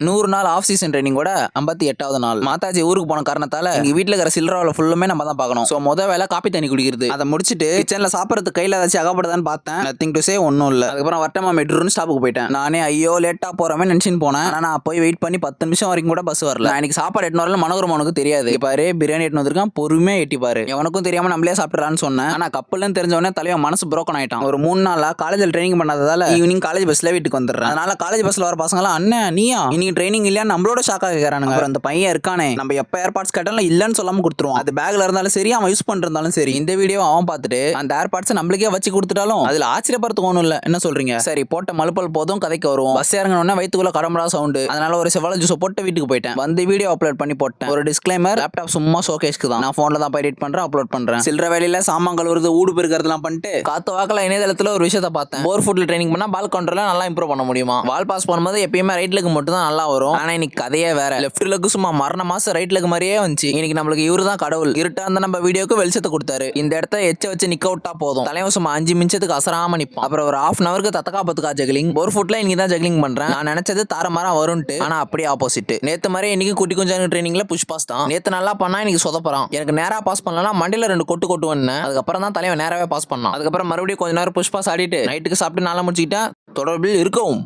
100 நாள் of season training கூட 58வது நாள். மாதாஜி ஊருக்கு போன காரணத்தால எங்க வீட்டுல இருக்கிற சில்லறாவில் ஃபுல்லுமே நம்ம தான் பார்க்கணும். ஸோ வேலை காப்பி தண்ணி குடிக்கிறது. அதை முடிச்சுட்டு கிச்சன்ல சாப்பிடறது கையில ஏதாச்சும் அகப்படுதான்னு பார்த்தேன். நத்திங் டு சே ஒன்றும் இல்லை. அதுக்கப்புறம் வட்டமா மெட்ரோன்னு ஸ்டாப்புக்கு போயிட்டேன். நானே ஐயோ லேட்டா போறமே நினைச்சுன்னு போனேன். ஆனா நான் போய் வெயிட் பண்ணி 10 நிமிஷம் வரைக்கும் கூட பஸ் வரல. நான் இன்னைக்கு சாப்பாடு எட்டு வரல மனோகரமனுக்கு தெரியாது. பாரு பிரியாணி எட்டு வந்திருக்கான், பொறுமையா எட்டி பாரு. எவனுக்கும் தெரியாம நம்மளே சாப்பிடறான்னு சொன்னேன். ஆனா கப்பல்னு தெரிஞ்சவனே தலைவன் மனசு புரோக்கன் ஆயிட்டான். ஒரு 3 நாளா காலேஜில் ட்ரைனிங் பண்ணாததால ஈவினிங் காலேஜ் பஸ்ல வீட்டுக்கு வந்துடுறேன். அதனால காலேஜ் பஸ்ல வர பசங்களா அண்ணன் நீயா இன்னைக்கு ட்ரைனிங் இல்லையா நம்மளோட ஷாக்கா கேட்கறானுங்க. அப்புறம் அந்த பையன் இருக்கானே நம்ம எப்ப ஏர்பாட்ஸ் கேட்டாலும் இல்லன்னு சொல்லாம கொடுத்துருவோம். அது பேக்ல இருந்தாலும் சரி அவன் யூஸ் பண்ணிருந்தாலும் சரி. இந்த வீடியோ அவன் பார்த்துட்டு அந்த ஏர்பாட்ஸ் நம்மளுக்கே வச்சு கொடுத்துட்டாலும் அதுல ஆச்சரியப்படுறதுக்கு ஒன்றும் இல்ல. என்ன சொல்றீங்க? சரி போட்ட மலுப்பல் போதும் கதைக்கு வருவோம். பஸ் இறங்கினோடனே வயிற்றுக்குள்ள கடம்படா சவுண்டு. அதனால ஒரு செவ்வாழை ஜூஸ் போட்டு வீட்டுக்கு போயிட்டேன். வந்து வீடியோ அப்லோட் பண்ணி போட்டேன். ஒரு டிஸ்க்ளைமர், லேப்டாப் சும்மா ஷோகேஸ்க்கு தான். நான் போன்ல தான் எடிட் பண்றேன், அப்லோட் பண்றேன். சில்லற வேலையில சாமான் கழுவுறது ஊடு பெருக்கிறதுலாம் பண்ணிட்டு காத்து வாக்கல இணையதளத்துல ஒரு விஷயத்தை பார்த்தேன். போர் ஃபுட்ல ட்ரைனிங் பண்ணா பால் கவுண்டர்ல நல்லா இம்ப்ரூவ் பண்ண முடியுமா? வால் பாஸ் பண்ணும்போது எப்பயுமே ரைட் லெக் மட்டும் தான் நல்லா வரும். ஆனா இன்னைக்கு கதையே வேற. லெஃப்ட் லெக் சும்மா மரண மாசம் ரைட் லெக் மாதிரியே வந்துச்சு. இன்னைக்கு நம்மளுக்கு இவரு தான் கடவுள். இருட்டா இருந்த நம்ம வீடியோக்கு வெளிச்சத்தை கொடுத்தாரு. இந்த இடத்த எச்ச வச்சு நிக்க விட்டா போதும். தலைவன் சும்மா 5 நிமிஷத்துக்கு அசராம நிப்பான். அப்புறம் ஒரு ½ ஹவருக்கு தத்தக்கா பத்துக்கா ஜெக்லிங். போர் ஃபுட்ல இன்னைக்கு தான் ஜெக்லிங் பண்றேன். நான் நினைச்சது தாரமாரா வரும்ட்டு. ஆனா அப்படியே ஆப்போசிட். நேத்து மாதிரி இன்னைக்கு குட்டி குஞ்சாங்க ட்ரைனிங்ல புஷ் பாஸ் தான். நேத்து நல்லா பண்ணா இன்னைக்கு சொதப்பறான். எனக்கு நேரா பாஸ் பண்ணலாம் மண்டில 2 கொட்டு கொட்டுவேன்னு. அதுக்கப்புறம் தான் தலைவன் நேராவே பாஸ் பண்ணான். அதுக்கப்புறம் மறுபடியும் கொஞ்ச நேரம் புஷ் பாஸ் ஆடிட்டு நைட்டுக்கு சாப்பிட்டு நல்லா முடிச்சுக்கிட்டா தொடர்பில் இருக்கவும்.